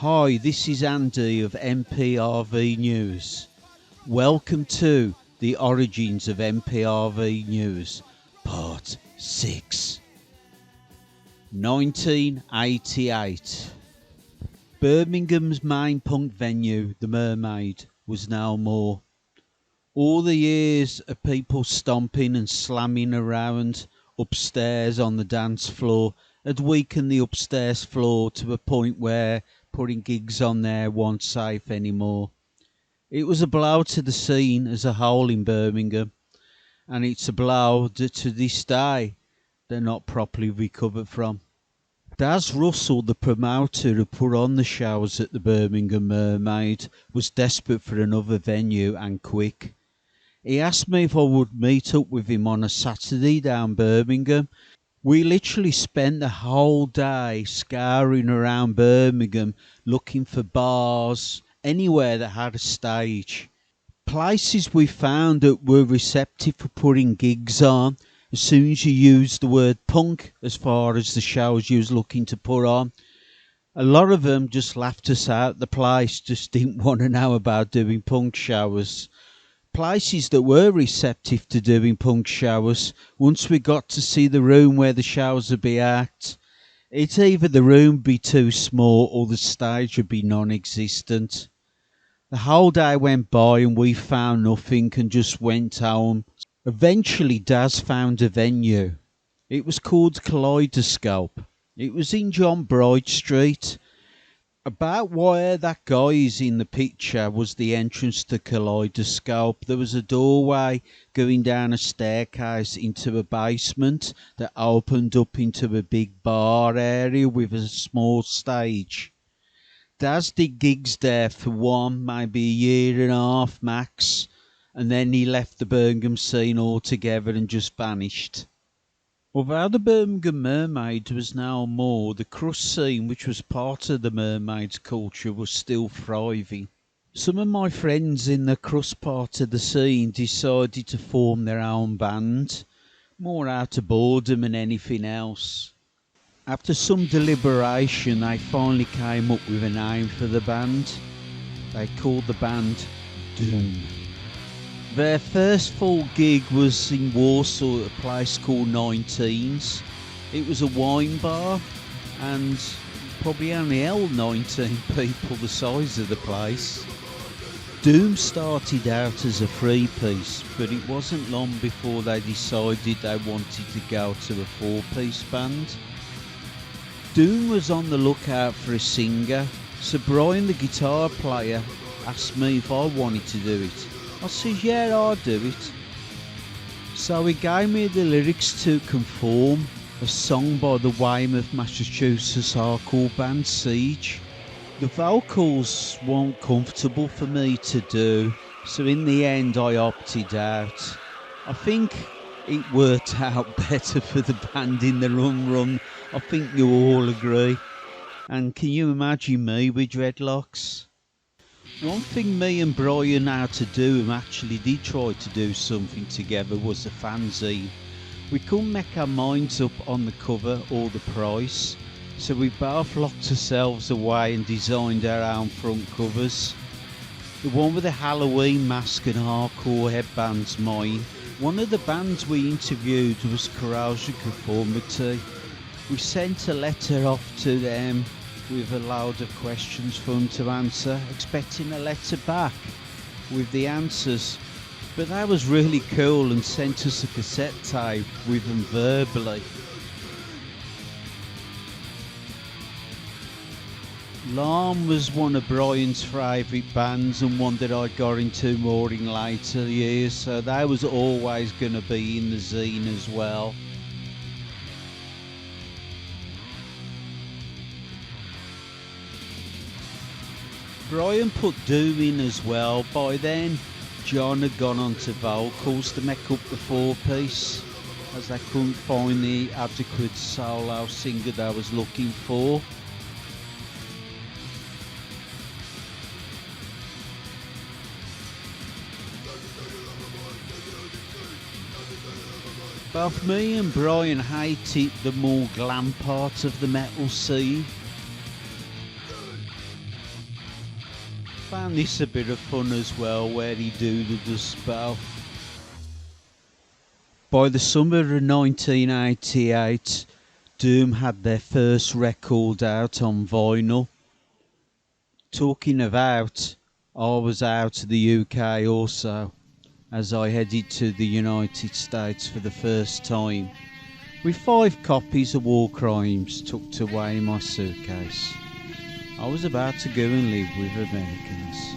Hi, this is Andy of MPRV News. Welcome to the origins of MPRV News, Part 6. 1988. Birmingham's main punk venue, the Mermaid, was no more. All the years of people stomping and slamming around upstairs on the dance floor had weakened the upstairs floor to a point where putting gigs on there wasn't safe anymore. It was a blow to the scene as a whole in Birmingham, and it's a blow that to this day they're not properly recovered from. Daz Russell, the promoter who put on the shows at the Birmingham Mermaid, was desperate for another venue and quick. He asked me if I would meet up with him on a Saturday down Birmingham. We literally spent the whole day scouring around Birmingham looking for bars, anywhere that had a stage. Places we found that were receptive for putting gigs on as soon as you used the word punk as far as the shows you was looking to put on. A lot of them just laughed us out. The place just didn't want to know about doing punk shows. Places that were receptive to doing punk showers, once we got to see the room where the showers would be at, it's either the room be too small or the stage would be non-existent. The whole day went by and we found nothing and just went home. Eventually Daz found a venue. It was called Kaleidoscope. It was in John Bright Street. About where that guy is in the picture was the entrance to Kaleidoscope. There was a doorway going down a staircase into a basement that opened up into a big bar area with a small stage. Daz did gigs there for maybe a year and a half max, and then he left the Birmingham scene altogether and just vanished. Although the Birmingham Mermaid was now more, the crust scene, which was part of the Mermaid's culture, was still thriving. Some of my friends in the crust part of the scene decided to form their own band, more out of boredom than anything else. After some deliberation, they finally came up with a name for the band. They called the band Doom. Their first full gig was in Warsaw at a place called 19s. It was a wine bar and probably only held 19 people, the size of the place. Doom started out as a three-piece, but it wasn't long before they decided they wanted to go to a four-piece band. Doom was on the lookout for a singer, so Brian, the guitar player, asked me if I wanted to do it. I said, yeah, I'll do it. So he gave me the lyrics to Conform, a song by the Weymouth, Massachusetts hardcore band Siege. The vocals weren't comfortable for me to do, so in the end I opted out. I think it worked out better for the band in the long run. I think you all agree. And can you imagine me with dreadlocks? One thing me and Brian had to do, and actually did try to do something together, was a fanzine. We couldn't make our minds up on the cover or the price, so we both locked ourselves away and designed our own front covers. The one with the Halloween mask and hardcore headband's mine. One of the bands we interviewed was Corrosion Conformity. We sent a letter off to them with a load of questions for them to answer, expecting a letter back with the answers. But that was really cool and sent us a cassette tape with them verbally. Larm was one of Brian's favourite bands and one that I got into more in later years, so that was always going to be in the zine as well. Brian put Doom in as well. By then, John had gone on to vocals to make up the four-piece, as they couldn't find the adequate solo singer they was looking for. Both me and Brian hated the more glam part of the metal scene. found this a bit of fun as well, where he do the Dust Bowl. By the summer of 1988, Doom had their first record out on vinyl. Talking of out, I was out of the UK also, as I headed to the United States for the first time, with 5 copies of War Crimes tucked away in my suitcase. I was about to go and live with Americans.